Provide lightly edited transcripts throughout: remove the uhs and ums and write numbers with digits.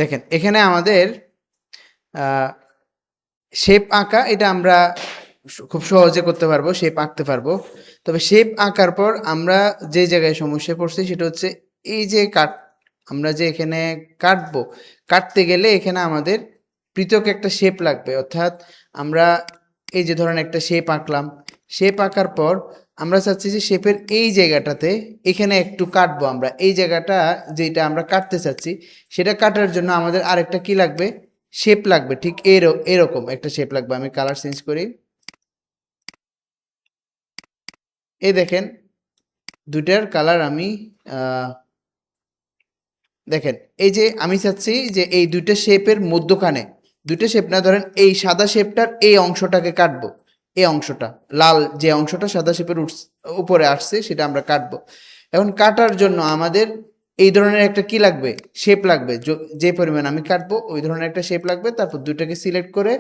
দেখেন এখানে আমাদের শেপ আঁকা, এটা আমরা খুব সহজে করতে পারবো, শেপ আঁকতে পারবো। তবে শেপ আঁকার পর আমরা যে জায়গায় সমস্যা পড়ছি সেটা হচ্ছে এই যে আমরা যে এখানে কাটবো, কাটতে গেলে এখানে আমাদের পৃথক একটা শেপ লাগবে। অর্থাৎ আমরা এই যে ধরেন একটা শেপ আঁকলাম, শেপ আঁকার পর আমরা চাচ্ছি যে শেপের এই জায়গাটাতে এখানে একটু কাটবো, আমরা এই জায়গাটা যেটা আমরা কাটতে চাচ্ছি সেটা কাটার জন্য আমাদের আরেকটা কি লাগবে, শেপ লাগবে। ঠিক এরকম একটা শেপ লাগবে। আমি কালার চেঞ্জ করি, এই দেখেন দুইটার কালার আমি দেখেন এই যে আমি চাচ্ছি যে এই দুইটা শেপের মধ্যখানে, দুইটা শেপ না, ধরেন এই সাদা শেপটার এই অংশটাকে কাটবো, এই অংশটা লাল যে অংশটা সাদা শেপের উপরে আসছে সেটা আমরা কাটবো। এখন কাটার জন্য আমাদের এই ধরনের একটা কি লাগবে, শেপ লাগবে। যে পরিমাণ আমি কাটবো ওই ধরনের একটা শেপ লাগবে। তারপর দুইটাকে সিলেক্ট করে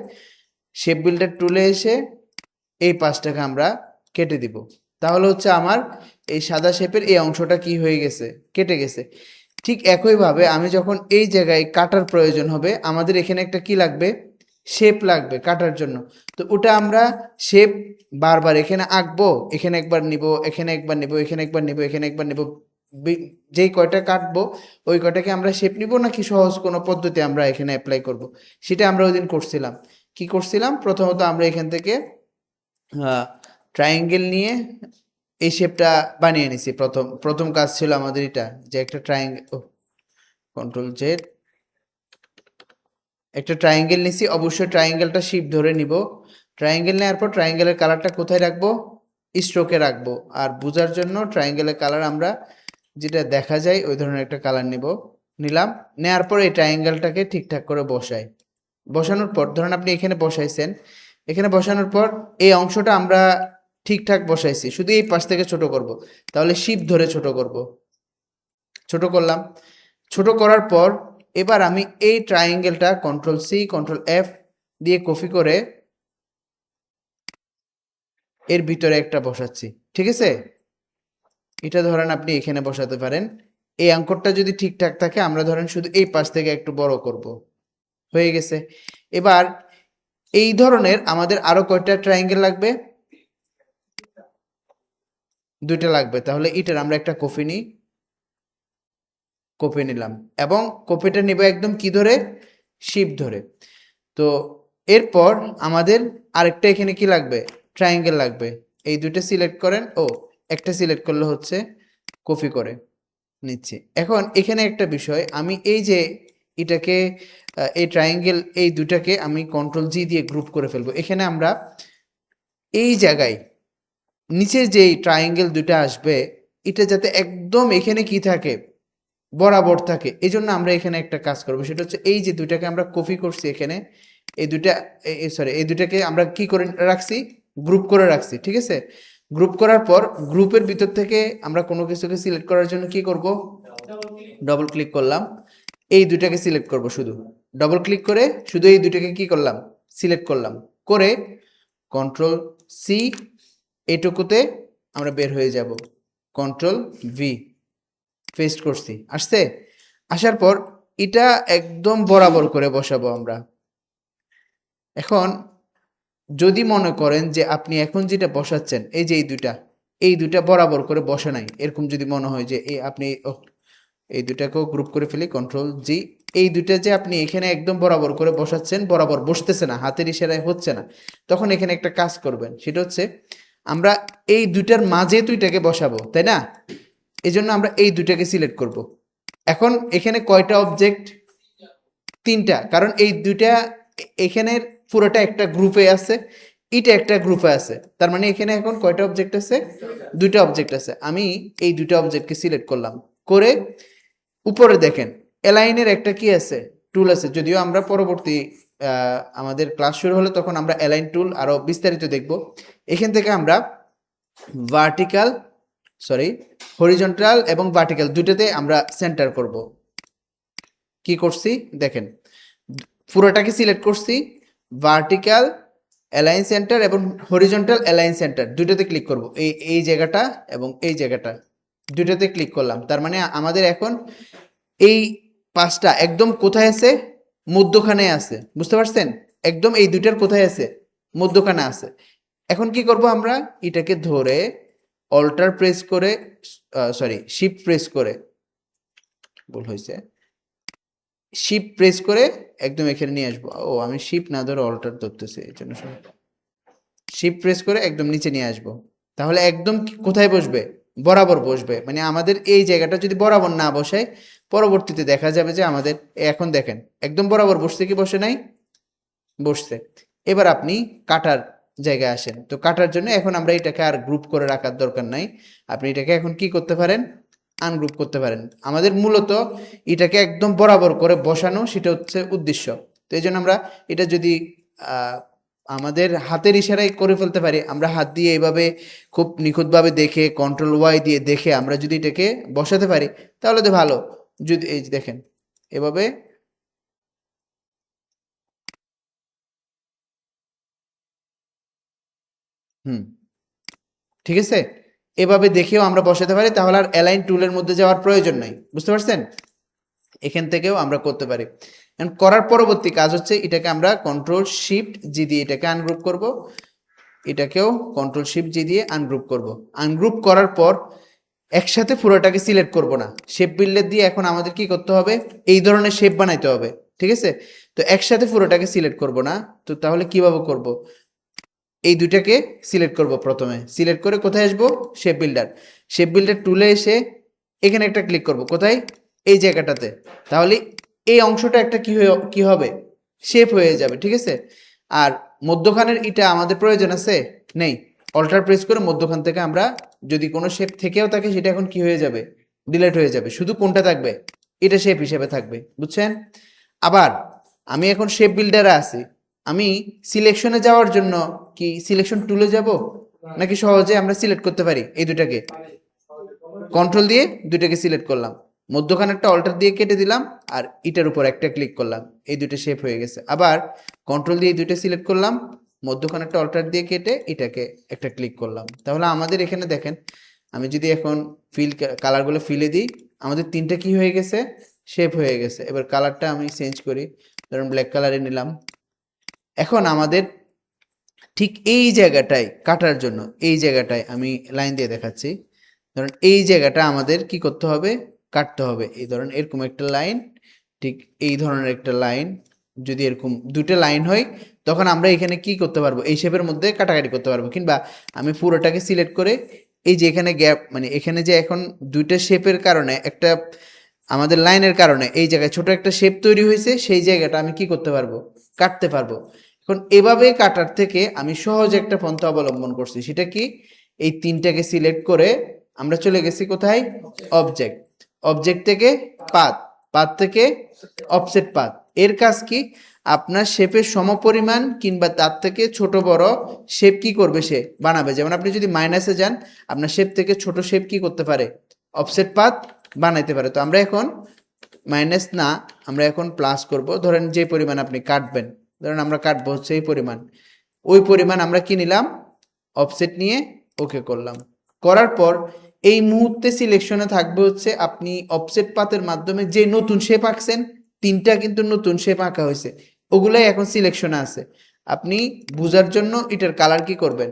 শেপ বিল্ডার টুলে এসে এই পাশটাকে আমরা কেটে দিব। তাহলে হচ্ছে আমার এই সাদা শেপের এই অংশটা কি হয়ে গেছে, কেটে গেছে। ঠিক একইভাবে আমি যখন এই জায়গায় কাটার প্রয়োজন হবে, আমাদের এখানে একটা কি লাগবে, শেপ লাগবে কাটার জন্য। তো ওটা আমরা শেপ বারবার এখানে আঁকবো, এখানে একবার নিব, এখানে একবার নিব, এখানে একবার নিব, এখানে একবার নিব। যেই কয়টা কাটবো ওই কয়টাকে আমরা শেপ নিব, নাকি সহজ কোনো পদ্ধতি আমরা এখানে অ্যাপ্লাই করব, সেটা আমরা ওই দিন করছিলাম। কি করছিলাম, প্রথমত আমরা এখান থেকে ট্রায়াঙ্গেল নিয়ে এই শেপটা বানিয়ে নিছি। প্রথম প্রথম কাজ ছিল আমাদের এটা, যে একটা ট্রায়াঙ্গেল, কন্ট্রোল জেড, একটা ট্রায়াঙ্গেল নিছি। অবশ্যই ট্রায়াঙ্গেলটা শিপ ধরে নিব। ট্রায়াঙ্গেল নেওয়ার পর ট্রায়াঙ্গেলের কালারটা কোথায় রাখবো, স্ট্রোকে রাখবো। আর বোঝার জন্য ট্রায়াঙ্গেলের কালার আমরা যেটা দেখা যায় ওই ধরনের একটা কালার নিলাম। নেওয়ার পর এই ট্রায়াঙ্গেলটাকে ঠিকঠাক করে বসাই। বসানোর পর ধরেন আপনি এখানে বসাইছেন, এখানে বসানোর পর এই অংশটা আমরা ঠিকঠাক বসাইছি, শুধু এই পাশ থেকে ছোট করব। তাহলে শিপ ধরে ছোট করব, ছোট করলাম। ছোট করার পর এবার আমি এই ট্রায়াঙ্গেলটা কন্ট্রোল সি কন্ট্রোল এফ দিয়ে কপি করে এর ভিতরে একটা বসাচ্ছি। ঠিক আছে, এটা ধরেন আপনি এখানে বসাতে পারেন। এই অঙ্কটা যদি ঠিকঠাক থাকে আমরা ধরেন শুধু এই পাশ থেকে একটু বড় করব, হয়ে গেছে। এবার এই ধরনের আমাদের আরো কয়টা ট্রায়াঙ্গেল লাগবে, দুইটা লাগবে। তাহলে এটার আমরা একটা কপি নিই, কপি নিলাম, এবং কপিটা নিব একদম কি ধরে, শিপ ধরে। তো এরপর আমাদের আরেকটা এখানে কি লাগবে, ট্রায়াঙ্গেল লাগবে। এই দুইটা সিলেক্ট করেন, একটা সিলেক্ট করলে হচ্ছে, কপি করে নিচ্ছি। এখন এখানে একটা বিষয়, আমি এই যে এটাকে এই ট্রায়াঙ্গেল এই দুটাকে আমি কন্ট্রোল জি দিয়ে গ্রুপ করে ফেলবো। এখানে আমরা এই জায়গায় নিচে যেই ট্রায়াঙ্গেল দুটা আসবে এটা যাতে একদম এখানে কি থাকে, বরাবর থাকে। এই জন্য আমরা এখানে একটা কাজ করবো, সেটা হচ্ছে এই যে দুইটাকে আমরা কপি করছি এখানে, এই দুইটা সরি এই দুইটাকে আমরা কি করে রাখছি, গ্রুপ করে রাখছি। ঠিক আছে, গ্রুপ করার পর গ্রুপের ভিতর থেকে আমরা কোনো কিছুকে সিলেক্ট করার জন্য কি করব, ডবল ক্লিক করলাম, এই দুইটাকে সিলেক্ট করব। শুধু ডবল ক্লিক করে শুধু এই দুইটাকে কি করলাম, সিলেক্ট করলাম। করে কন্ট্রোল সি, এটুকুতে আমরা বের হয়ে যাব, কন্ট্রোল ভি, পেস্ট করছি, আসছে। আসার পর এটা একদম বরাবর করে বসাবো আমরা। এখন যদি মনে করেন যে আপনি এখন যেটা বসাচ্ছেন এই যে এই দুইটা বরাবর করে বসে নাই, এরকম যদি মনে হয় যে আপনি এই দুটাকেও গ্রুপ করে ফেলি, কন্ট্রোল জি, এই দুইটা যে আপনি এখানে একদম বরাবর করে বসাচ্ছেন, বরাবর বসতেছে না, হাতের ইশারায় হচ্ছে না, তখন এখানে একটা কাজ করবেন। সেটা হচ্ছে আমরা এই দুইটার মাঝে দুইটাকে বসাবো, তাই না? এই জন্য আমরা এই দুইটাকে সিলেক্ট করব। এখন এখানে কয়টা অবজেক্ট, তিনটা, কারণ এই দুইটা এখানের পুরোটা একটা গ্রুপে আছে, এটা একটা গ্রুপে আছে। তার মানে এখানে এখন কয়টা অবজেক্ট আছে, দুইটা অবজেক্ট আছে। আমি এই দুইটা অবজেক্টকে সিলেক্ট করলাম। করে উপরে দেখেন অ্যালাইনের একটা কি আছে, টুল আছে। যদিও আমরা পরবর্তী আমাদের ক্লাস শুরু হলে তখন আমরা অ্যালাইন টুল আরো বিস্তারিত দেখব। এখান থেকে আমরা ভার্টিক্যাল হরিজন্টাল এবং ভার্টিক্যাল দুইটাতে আমরা সেন্টার করব। কি করছি দেখেন, পুরোটাকে সিলেক্ট করছি, ভার্টিক্যাল অ্যালাইন সেন্টার এবং হরিজন্টাল অ্যালাইন সেন্টার দুইটাতে ক্লিক করব। এই জায়গাটা এবং এই জায়গাটা দুইটাতে ক্লিক করলাম। তার মানে আমাদের এখন এই 5টা একদম কোথায় আছে? মধ্যখানে আছে, বুঝতে পারছেন? একদম এই দুইটার কোথায় আছে? মধ্যখানে আছে। এখন কি করব আমরা? এটাকে ধরে অল্টার প্রেস করে, সরি শিফট প্রেস করে, ভুল হয়েছে, শিফট প্রেস করে একদম এখানে নিয়ে আসবো। ও আমি শিফট না ধরে অল্টার ধরতেছি, এই জন্য শিফট প্রেস করে একদম নিচে নিয়ে আসবো। তাহলে একদম কোথায় বসবে? বরাবর বসবে। মানে আমাদের এই জায়গাটা যদি বরাবর না বসায়, পরবর্তীতে দেখা যাবে যে আমাদের এখন দেখেন একদম বরাবর বসছে কি বসে নাই? বসছে। এবার আপনি কাটার জায়গায় আসেন। তো কাটার জন্য এখন আমরা এটাকে আর গ্রুপ করে রাখার দরকার নাই। আপনি এটাকে এখন কি করতে পারেন? আনগ্রুপ করতে পারেন। আমাদের মূলত এটাকে একদম বরাবর করে বসানো, সেটা হচ্ছে উদ্দেশ্য। তো এই জন্য আমরা এটা যদি আহ, আমাদের হাতের ইশারায় করে ফেলতে পারি, আমরা হাত দিয়ে এইভাবে খুব নিখুঁতভাবে দেখে কন্ট্রোল ওয়াই দিয়ে দেখে আমরা যদি এটাকে বসাতে পারি, তাহলে তো ভালো। যদি এই যে দেখেন এভাবে, হুম, ঠিক আছে, এভাবে দেখেও আমরা বসাতে পারি। তাহলে আর অ্যালাইন টুলের মধ্যে যাওয়ার প্রয়োজন নাই, বুঝতে পারছেন? এখান থেকেও আমরা করতে পারি। করার পরবর্তী কাজ হচ্ছে এটাকে আমরা কন্ট্রোল শিফট জি দিয়ে এটাকে আনগ্রুপ করব, এটাকেও কন্ট্রোল শিফট জি দিয়ে আনগ্রুপ করব। আনগ্রুপ করার পর একসাথে পুরোটাকে সিলেক্ট করব না, শেপ বিল্ডার দিয়ে এখন আমাদের কি করতে হবে? এই ধরনের শেপ বানাইতে হবে, ঠিক আছে? তো একসাথে পুরোটাকে সিলেক্ট করব না। তো তাহলে কিভাবে করব? এই দুইটাকে সিলেক্ট করব। প্রথমে সিলেক্ট করে কোথায় আসবো? Shape builder. শেপ বিল্ডার টুলে এসে এখানে একটা ক্লিক করব, কোথায়? এই জায়গাটাতে। তাহলে এই অংশটা একটা কি হবে? শেপ হয়ে যাবে, ঠিক আছে? আর মধ্যখানের এটা আমাদের প্রয়োজন আছে? নেই। অল্টার প্রেস করে মধ্যখান থেকে আমরা যদি কোনো শেপ থেকেও থাকে সেটা এখন কি হয়ে যাবে? ডিলিট হয়ে যাবে। শুধু কোনটা থাকবে? এটা শেপ হিসেবে থাকবে, বুঝছেন? আবার আমি এখন শেপ বিল্ডারে আছি, আমি সিলেকশনে যাওয়ার জন্য কি সিলেকশন টুলে যাব, নাকি সহজে আমরা সিলেক্ট করতে পারি এই দুটাকে? কন্ট্রোল দিয়ে দুইটাকে সিলেক্ট করলাম, মধ্যখানে একটা অল্টার দিয়ে কেটে দিলাম, আর এটার উপর একটা ক্লিক করলাম, এই দুটো শেপ হয়ে গেছে। আবার কন্ট্রোল দিয়ে দুইটা সিলেক্ট করলাম, মধ্যখানে একটা অল্টার দিয়ে কেটে এটাকে একটা ক্লিক করলাম। তাহলে আমাদের এখানে দেখেন, আমি যদি এখন কালারগুলো ফিলে দিই, আমাদের তিনটা কি হয়ে গেছে? শেপ হয়ে গেছে। এবার কালারটা আমি চেঞ্জ করি, ধরুন ব্ল্যাক কালারে নিলাম। এখন আমাদের ঠিক এই জায়গাটায় কাটার জন্য, এই জায়গাটায় আমি লাইন দিয়ে দেখাচ্ছি, ধরুন এই জায়গাটা আমাদের কি করতে হবে? কাটতে হবে। এই ধরুন এরকম একটা লাইন, ঠিক এই ধরনের একটা লাইন, যদি এরকম দুটো লাইন হয়, তখন আমরা এখানে কি করতে পারবো? এই শেপের মধ্যে কাটাকাটি করতে পারবো। কিংবা আমি পুরোটাকে সিলেক্ট করে এই যে এখানে গ্যাপ, মানে এখানে যে এখন দুইটা শেপের কারণে একটা আমাদের লাইনের কারণে এই জায়গায় ছোট একটা শেপ তৈরি হয়েছে, সেই জায়গাটা আমি কি করতে পারবো? কাটতে পারবো। এখন এভাবে কাটার থেকে আমি সহজ একটা পন্থা অবলম্বন করছি, সেটা কি? এই তিনটাকে সিলেক্ট করে আমরা চলে গেছি কোথায়? অবজেক্ট। অবজেক্ট থেকে পাথ, পাথ থেকে অফসেট পাথ। এর কাজ কি? আপনার শেপের সমপরিমাণ কিংবা তার থেকে ছোট বড় শেপ কি করবে? সে বানাবে। যেমন আপনি যদি মাইনাসে যান, আপনার শেপ থেকে ছোট শেপ কি করতে পারে? অফসেট পাথ বানাইতে পারে। তো আমরা এখন মাইনাস না, আমরা এখন প্লাস করব। ধরেন যে পরিমাণ আপনি কাটবেন, ধরেন আমরা কাটবো হচ্ছে এই পরিমাণ, ওই পরিমাণ আমরা কি নিলাম? অফসেট নিয়ে ওকে করলাম। করার পর এই মুহূর্তে সিলেকশনে থাকবে হচ্ছে আপনি অফসেট পাতের মাধ্যমে যে নতুন শেপ আঁকছেন, তিনটা কিন্তু নতুন শেপ আঁকা হয়েছে, ওগুলাই এখন সিলেকশনে আছে। আপনি বুঝার জন্য এটার কালার কি করবেন?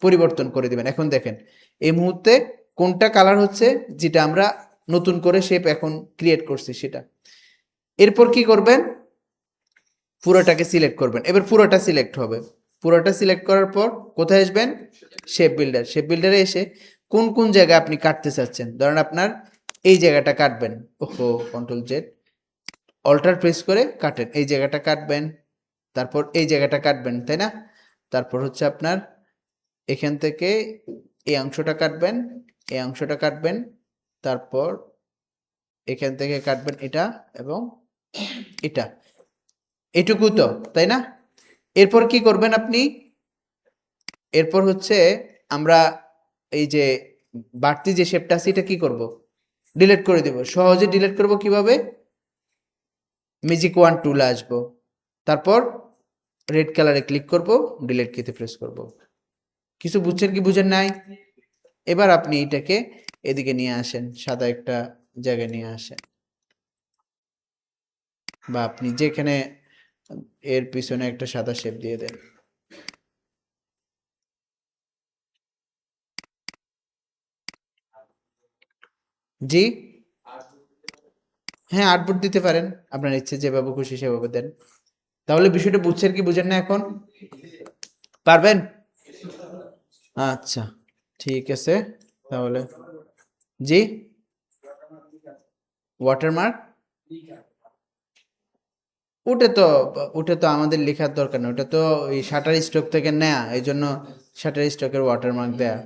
পরিবর্তন করে দিবেন। এখন দেখেন এই মুহূর্তে কোনটা কালার হচ্ছে, যেটা আমরা নতুন করে শেপ এখন ক্রিয়েট করছি সেটা। এরপর কি করবেন? পুরোটাকে সিলেক্ট করবেন। এবার পুরোটা সিলেক্ট হবে। পুরোটা সিলেক্ট করার পর কোথায় আসবেন? Shape builder. শেপ বিল্ডারে এসে কোন কোন জায়গায় আপনি কাটতে চাচ্ছেন, ধরেন আপনার এই জায়গাটা কাটবেন, ওহো কন্ট্রোল জেড, অল্টার প্রেস করে কাটেন, এই জায়গাটা কাটবেন, তারপর এই জায়গাটা কাটবেন, তাই না? তারপর হচ্ছে আপনার এখান থেকে এই অংশটা কাটবেন, এই অংশটা কাটবেন, তারপর এখান থেকে কাটবেন এটা এবং এটা, এটুকু তো, তাই না? এরপর কি করবেন আপনি? এরপর হচ্ছে আমরা এই যে বাড়তি যে শেপটা আছে এটা কি করব? ডিলিট করে দেব। সহজে ডিলিট করব কিভাবে? ম্যাজিক ওয়ান টুলে আসবো, তারপর রেড কালারে ক্লিক করব, ডিলিট কিতে প্রেস করব। কিছু বুঝছেন কি বুঝেন নাই? এবার আপনি এটাকে এদিকে নিয়ে আসেন, সাদা একটা জায়গায় নিয়ে আসেন। বা আপনি যেখানে এর পিছনে একটা সাদা শেপ দিয়ে দেন। জি, হ্যাঁ আর্টবোর্ড দিতে পারেন, আপনার ইচ্ছে যেভাবে খুশি সেভাবে দেন। তাহলে বিষয়টা বুঝছেন কি বুঝেন না এখন? পারবেন? আচ্ছা, ঠিক আছে। তাহলে জি, ওয়াটারমার্ক ওটা তো আমাদের লেখার দরকার না, ওটা তো ওই শাটার স্টক থেকে নেয়া, এই জন্য শাটার স্টকের ওয়াটারমার্ক দেয়া।